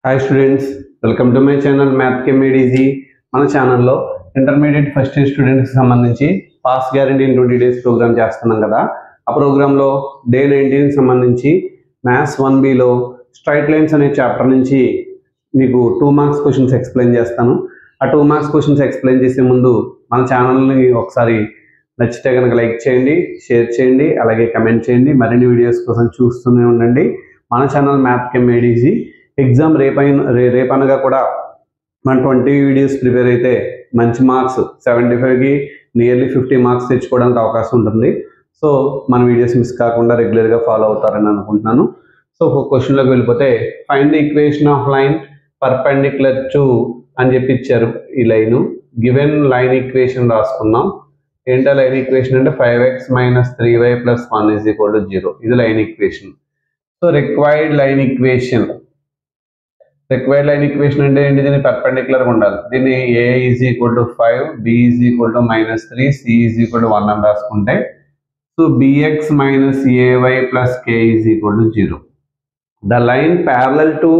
Hi students, welcome to my channel Math Chem Made Easy. మన ఛానల్లో intermediate first year స్టూడెంట్స్కి సంబంధించి pass guarantee in 20 days program చేస్తున్నాం కదా. ఆ ప్రోగ్రాంలో డే 19 సంబంధించి మ్యాథ్స్ 1Bలో స్ట్రైట్ లైన్స్ అనే చాప్టర్ నుంచి మీకు 2 మార్క్స్ క్వశ్చన్స్ ఎక్స్ప్లెయిన్ చేస్తాను. ఆ 2 మార్క్స్ క్వశ్చన్స్ ఎక్స్ప్లెయిన్ చేసే ముందు మన ఛానల్ని ఒకసారి నచ్చితే కనుక లైక్ చేయండి, షేర్ చేయండి, అలాగే కమెంట్ చేయండి. మరిన్ని వీడియోస్ కోసం చూస్తూనే ఉండండి. మన ఛానల్ మ్యాథ్ కెమ్ మేడ్ ఈజీ. ఎగ్జామ్ రేపనగా కూడా మన 20 వీడియోస్ ప్రిపేర్ అయితే మంచి మార్క్స్ 75కి నియర్లీ 50 మార్క్స్ తెచ్చుకోవడానికి అవకాశం ఉంటుంది. సో మన వీడియోస్ మిస్ కాకుండా రెగ్యులర్గా ఫాలో అవుతారని అనుకుంటున్నాను. సో క్వశ్చన్లోకి వెళ్ళిపోతే find the equation of line perpendicular to అని చెప్పి ఇచ్చారు. ఈ లైను గివెన్ లైన్ ఈక్వేషన్ రాసుకున్నాం. ఏంటో లైన్ ఈక్వేషన్ అంటే 5x - 3y + 1 = 0. ఇది line equation. So required line equation అంటే ఏంటి? దీన్ని పర్పెండిక్యులర్ ఉండాలి. దీన్ని a = 5, b = -3, c = 1 అని రాసుకుంటే so bx - ay + k = 0. The line parallel to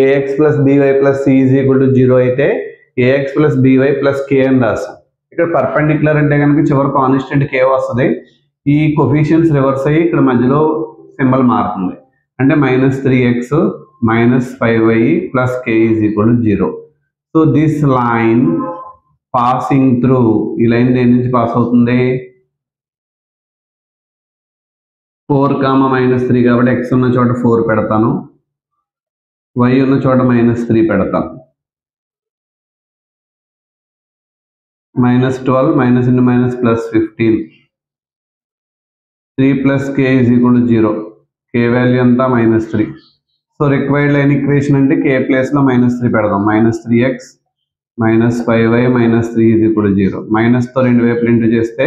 ax + by + c = 0 అయితే ax + by + k అని రాసాం. ఇక్కడ పర్పెండిక్యులర్ అంటే కనుక చివరి కాన్స్టెంట్ k వస్తుంది. ఈ కొఫిషియన్స్ రివర్స్ అయ్యి ఇక్కడ మధ్యలో సింబల్ మారుతుంది. అంటే -3x - 5y + k = 0. So this line passing through, ఈ లైన్ దేని నుంచి పాస్ అవుతుంది? 4, -3 కాబట్టి x ఉన్న చోట 4 పెడతాను, y ఉన్న చోట -3 పెడతాను. -12 - +15 3 + k = 0. k వాల్యూ అంతా -3. సో రిక్వైర్డ్ లైన్ ఈక్వేషన్ అంటే k ప్లేస్లో -3 పెడదాం. -3x - 5y - 3 = 0. మైనస్తో రెండు వైపులు ఇంటూ చేస్తే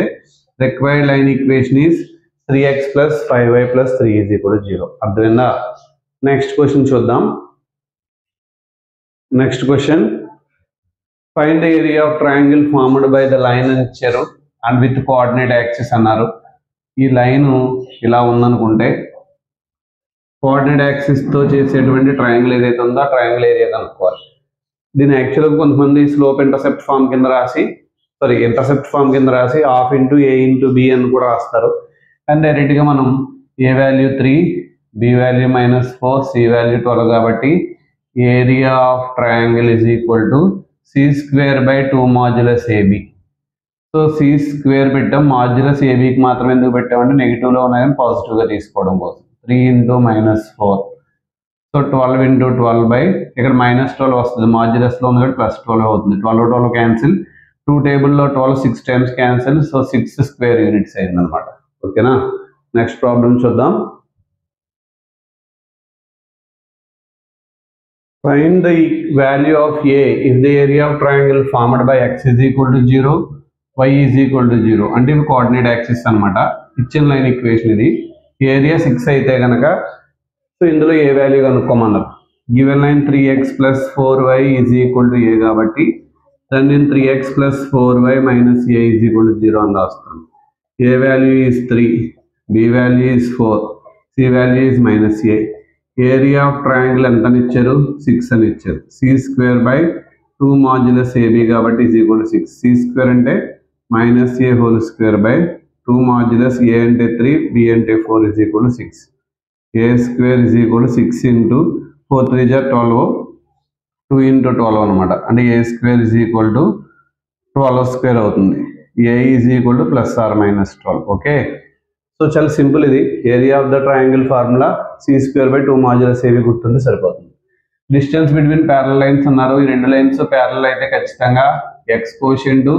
required line equation is 3x + 5y + 3 = 0. అర్థమైందా? నెక్స్ట్ క్వశ్చన్ చూద్దాం. Next question find the area of triangle formed by the line అని ఇచ్చారు అండ్ విత్ కోఆర్డినేట్ యాక్సిస్ అన్నారు. ఈ లైన్ ఇలా ఉందనుకుంటే కోఆర్డినేట్ యాక్సిస్తో చేసేటువంటి ట్రయాంగిల్ ఏదైతే ఉందో ఆ ట్రయాంగిల్ ఏరియా కనుక్కోవాలి. దీన్ని యాక్చువల్గా కొంతమంది స్లోప్ ఇంటర్సెప్ట్ ఫామ్ కింద రాసి ½ × a × b అని కూడా రాస్తారు. అండ్ డైరెక్ట్గా మనం a value 3, b value -4, c value 12 కాబట్టి area of triangle c² / 2 modulus ab. So c² పెట్టాం, మాడ్యులస్ abకి మాత్రం ఎందుకు పెట్టామంటే నెగిటివ్లో ఉన్నాయని పాజిటివ్గా తీసుకోవడం కోసం. 3 × -4, సో 12 × 12 ఇక్కడ -12 వస్తుంది, మాడ్యులస్లో ఉంది కాబట్టి +12 అవుతుంది. 12 క్యాన్సిల్, 2 టేబుల్లో 12 6 times cancel, so 6 square units అయిందనమాట. ఓకేనా? నెక్స్ట్ ప్రాబ్లం చూద్దాం. Find the value of a if the area of triangle formed by x = 0, y = 0. అంటే ఇవి కోఆర్డినేట్ యాక్సిస్ అనమాట. ఇచ్చిన లైన్ ఈక్వేషన్ ఇది. ఏరియా 6 అయితే కనుక సో ఇందులో ఏ వాల్యూ కనుక్కోమన్నారు. Given line 3x + 4y = a కాబట్టి దాన్ని నేను 3x + 4y - a = 0 అని రాస్తాను. a value is 3, b value is 4, c value is -a. Area of triangle ఎంత అని ఇచ్చారు? 6 అని ఇచ్చారు. c² / 2 మాడ్యులస్ ab కాబట్టి = 6. c² అంటే -a² / 2 మాడ్యులస్ a అంటే 3, b అంటే 4 = 6. a² = 6 × 4 3 = 12, 2 × 12 అనమాట. అంటే a² = 12² అవుతుంది. a = +or - 12. ఓకే, సో చాలా సింపుల్. ఇది area of the triangle formula c² / 2 modulus ab గుర్తుంటే సరిపోతుంది. డిస్టెన్స్ బిట్వీన్ ప్యారలల్ లైన్స్ అన్నారు. ఈ రెండు లైన్స్ ప్యారలల్ అయితే ఖచ్చితంగా x కోషియంట్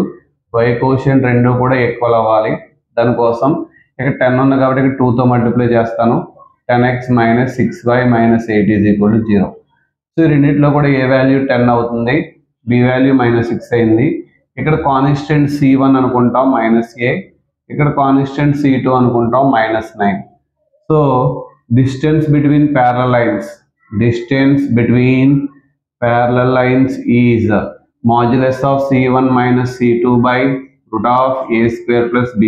y కోషియంట్ రెండు కూడా ఈక్వల్ అవ్వాలి. దానికోసం ఇక్కడ 10 ఉంది కాబట్టి ఇక్కడ 2తో మల్టిప్లై చేస్తాను. 10x - 6y - 8 = 0. సో ఈ రెండింటిలో కూడా ఏ వాల్యూ 10 అవుతుంది, b వాల్యూ -6 అయింది. ఇక్కడ కాన్స్టెంట్ c1 అనుకుంటాం -a, ఇక్కడ కాన్స్టెంట్ c2 అనుకుంటాం -9. So distance between parallel lines is modulus of c1 - c2 / √a² + b².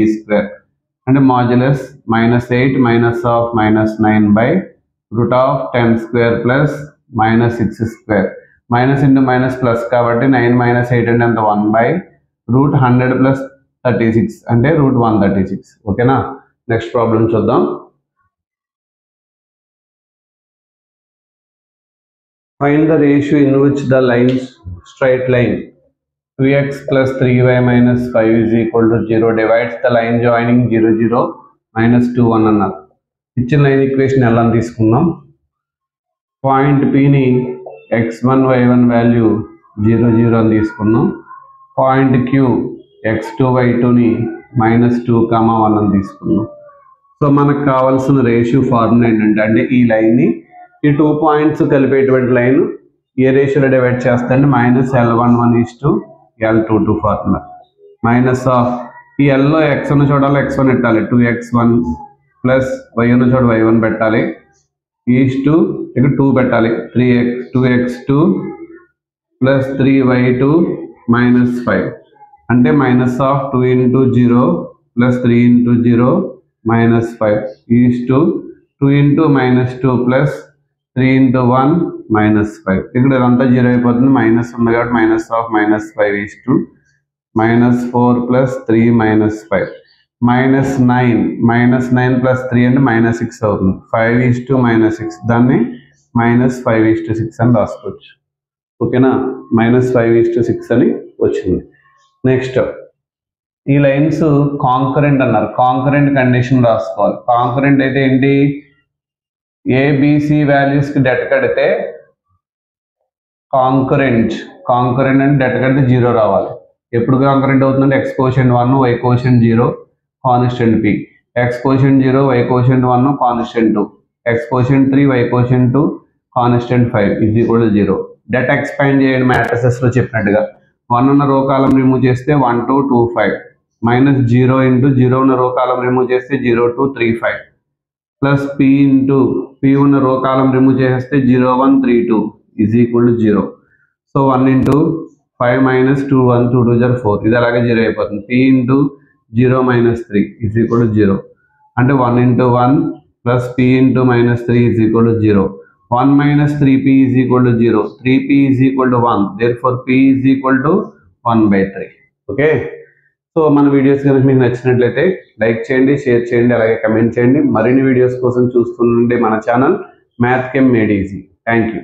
అంటే modulus -8 - -9 / √10² + minus 6 square. Minus into minus plus కాబట్టి 9 minus 8 అంటే ఎంత 1 by root 100 plus 36 అంటే root 136. ఓకేనా. నెక్స్ట్ ప్రాబ్లం చూద్దాం. Find the ratio in which the lines straight line 2x plus 3y minus 5 is equal to 0 divides the line joining 0 0 minus 2 1 అన్నారు. ఇచ్చిన line equation ఎలా తీసుకుందాం. పాయింట్ Pని x1 y1 వాల్యూ 0 0 అని తీసుకుందాం. Point Q x2 y2ని -2, 1 అని తీసుకుందాం. So మనకు కావాల్సిన రేషియో ఫార్ములా ఏంటంటే, అంటే ఈ లైన్ని ఈ 2 పాయింట్స్ కలిపేటువంటి లైన్ ఏ రేషియోలో డివైడ్ చేస్తాంటే -L11:L22 ఫార్ములా. మైనస్ ఆఫ్ ఈ ఎల్లో x ఉన్న చోట x1 పెట్టాలి, 2x1 ప్లస్ y ఉన్న చోట y1 పెట్టాలి, ఈస్టు ఇక్కడ 2 పెట్టాలి, 2x2 ప్లస్ 3y2 మైనస్ 5 అంటే minus of 2 into 0 plus 3 into 0 minus 5 is 2 into -2 plus 3 into 1 minus 5. ఇక్కడ ఇదంతా 0 అయిపోతుంది, మైనస్ ఉంది కాబట్టి minus of -5 is -4 plus 3 minus 5 -9 plus 3 అంటే -6 అవుతుంది. 5:6 దాన్ని -5:6 అని రాసుకోవచ్చు. ఓకేనా. -5:6 అని వచ్చింది. నెక్స్ట్ ఈ లైన్స్ కాంకరెంట్ అన్నారు. కాంకరెంట్ కండిషన్ రాసుకోవాలి. కాంకరెంట్ అయితే ఏంటి, ఏబిసి వాల్యూస్కి డెట్ కడితే కాంకరెంట్ అంటే డెట్ కడితే 0 రావాలి. ఎప్పుడు కాంకరెంట్ అవుతుందంటే x quotient 1 y quotient 0 constant p, x quotient 0 y quotient 1 constant 2, x quotient 3 y quotient 2 constant 5 is equal to 0. Debt expand చేయండి మ్యాట్రిసెస్లో చెప్పినట్టుగా. 1 ఉన్న రో కాలం రిమూవ్ చేస్తే 1 2 2 5 -0 ఇంటూ 0 ఉన్న రో కాలం రిమూవ్ చేస్తే 0 2 3 5 ప్లస్ p ఇంటూ p ఉన్న రో కాలం రిమూవ్ చేస్తే 0 1 3 2 is equal to 0. So 1 into 5 - 2 1 2 2 4 ఇది అలాగే 0 అయిపోతుంది. p into 0 - 3 is equal to 0 అంటే 1 into 1 plus p into -3 is equal to 0. 1 - 3p is equal to 0. 3p is equal to 1. Therefore p is equal to 1/3. Okay. So మన videos కనుక మీకు నచ్చినట్లయితే like చేయండి, share చేయండి, అలాగే కమెంట్ చేయండి. మరిన్ని వీడియోస్ కోసం చూస్తుండే మన ఛానల్ మ్యాథ్ కెమ్ మేడ్ ఈజీ. Thank you.